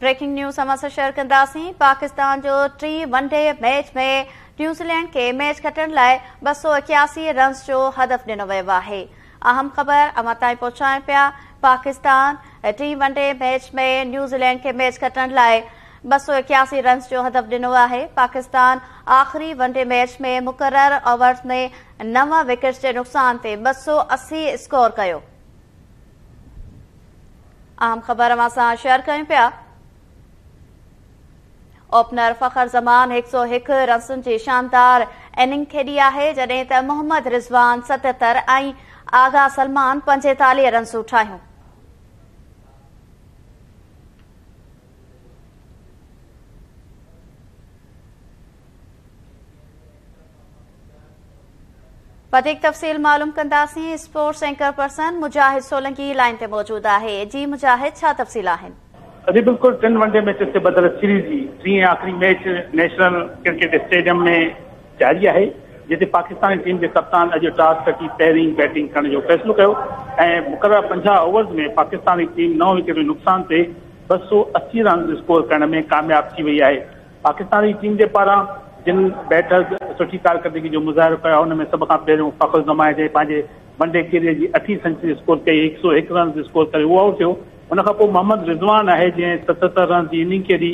Breaking news असां share कंदासीं। पाकिस्तान जो 3 वनडे मैच में न्यूज़ीलैंड के मैच खटण लाइ 281 रन्स जो हदफ ॾिनो वियो आहे। अहम ख़बर अवां ताईं पहुचायूं पिया। पाकिस्तान 3 वनडे मैच में न्यूज़ीलैंड के मैच खटण लाइ 281 रन्स जो हदफ ॾिनो आहे। पाकिस्तान आख़िरी वनडे मैच में मुक़रर ओवर्स में 9 विकेट्स जे नुक़सान ते 280 स्कोर कयो। अहम ख़बर अवां सां शेयर कयूं पिया। ओपनर फ़खर ज़मान 101 रन्सुनि जी शानदार इनिंग खेॾी आहे, जॾहिं त मोहम्मद रिज़वान 77 ऐं आगा सलमान 45 रन्सूं ठाहियूं। वधीक तफ़सील मालूम कंदासीं। स्पोर्ट्स एंकर पर्सन मुजाहिद सोलंकी लाइन ते मौजूद आहे। जी मुजाहिद, छा तफ़सील आहिनि? अभी बिल्कुल 3 वनडे मैच से बदल सीरीज जी 3 आखिरी मैच नेशनल क्रिकेट स्टेडियम में जारी है, जिते पाकिस्तानी टीम के कप्तान अज टॉस खटी पहिरीं बैटिंग करने जो फैसलो किया ऐं मुक़रर 50 ओवर्स में पाकिस्तानी टीम 9 विकेट के नुक़सान से 280 रन स्कोर करने में कामयाब थी वही है। पाकिस्तानी टीम के पारां जिन बैटर्स सुठी कारकर्दगी जो मुज़ाहिरो किया उनमें सब खां पहिरियों फ़खर ज़मान जे पंहिंजे वनडे कैरियर की 8वीं सेंचुरी स्कोर कई, 101 रन स्कोर करे उहो आउट थियो। उन खां पोइ मोहम्मद रिज़वान है जैं 77 रन की इनिंग खेॾी।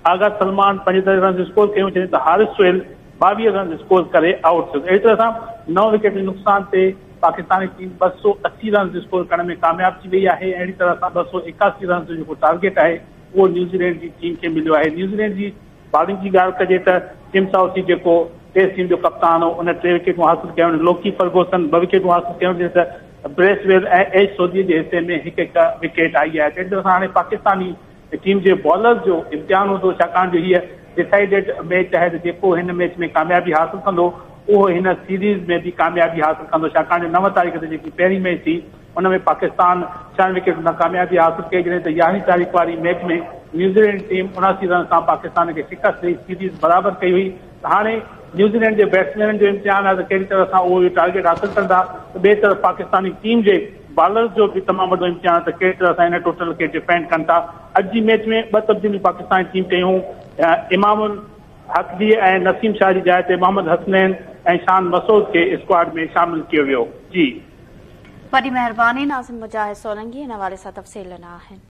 आगा सलमान 45 रन स्कोर कयूं, जैं त हारिस सोहेल 22 रन स्कोर करे आउट थियो। अहिड़ी तरह सां 9 विकेट के नुक़सान से पाकिस्तानी टीम 280 रन स्कोर करने में कामयाब थी वही है। अहिड़ी तरह सां 281 रन जो टारगेट है वो न्यूज़ीलैंड की टीम के मिलो है। न्यूज़ीलैंड की बॉलिंग की ॻाल्हि कजे त टिम साउथी जो टेस्ट टीम जो कप्तान हो उन 3 विकेटूं हासिल कयूं। लोकी फर्गूसन 2 विकेटूं हासिल कयूं, जंहिं त ब्रेसवेल ऐं एश सोधी के हिस्से में हिकु विकेट आई है। तंहिं तरह सां हाणे पाकिस्तानी टीम के बॉलर जो इम्तिहान हूंदो, छाकाणि जो हीअ डिसाइडेड मैच है, जेको हिन मैच में कामयाबी हासिल कंदो उहो हिन सीरीज़ में भी कामयाबी हासिल कंदो, छाकाणि 9 तारीख़ ते जेकी पहिरीं मैच थी उनमें पाकिस्तान 6 विकेट न कामयाबी हासिल कई, जॾहिं त 11 तारीख़ वारी मैच में न्यूज़ीलैंड टीम 79 रन सां पाकिस्तान के शिकस्त ॾेई सीरीज़ बराबर कई हुई। हाणे न्यूज़ीलैंड के बैट्समैन जो इम्तिहान है, कहिड़ी तरह सां उहो टारगेट हासिल कंदा। ॿिए तरफ़ पाकिस्तानी टीम के बॉलर जो भी तमामु वॾो इम्तिहान है, कहिड़ी तरह सां इन टोटल के डिफेंड कनि था। अॼु जी मैच में 2 तब्दीलियूं पाकिस्तानी टीम कयूं। इमामुल हक़दी ऐं नसीम शाह की जाइ ते मोहम्मद हसनैन ऐं शान मसूद के स्क्वाड में शामिल किया वियो। जी वॾी महिरबानी नाज़िम मुजाहिद सोलंकी इन हवाले सां तफ़सील ॾिना आहिनि।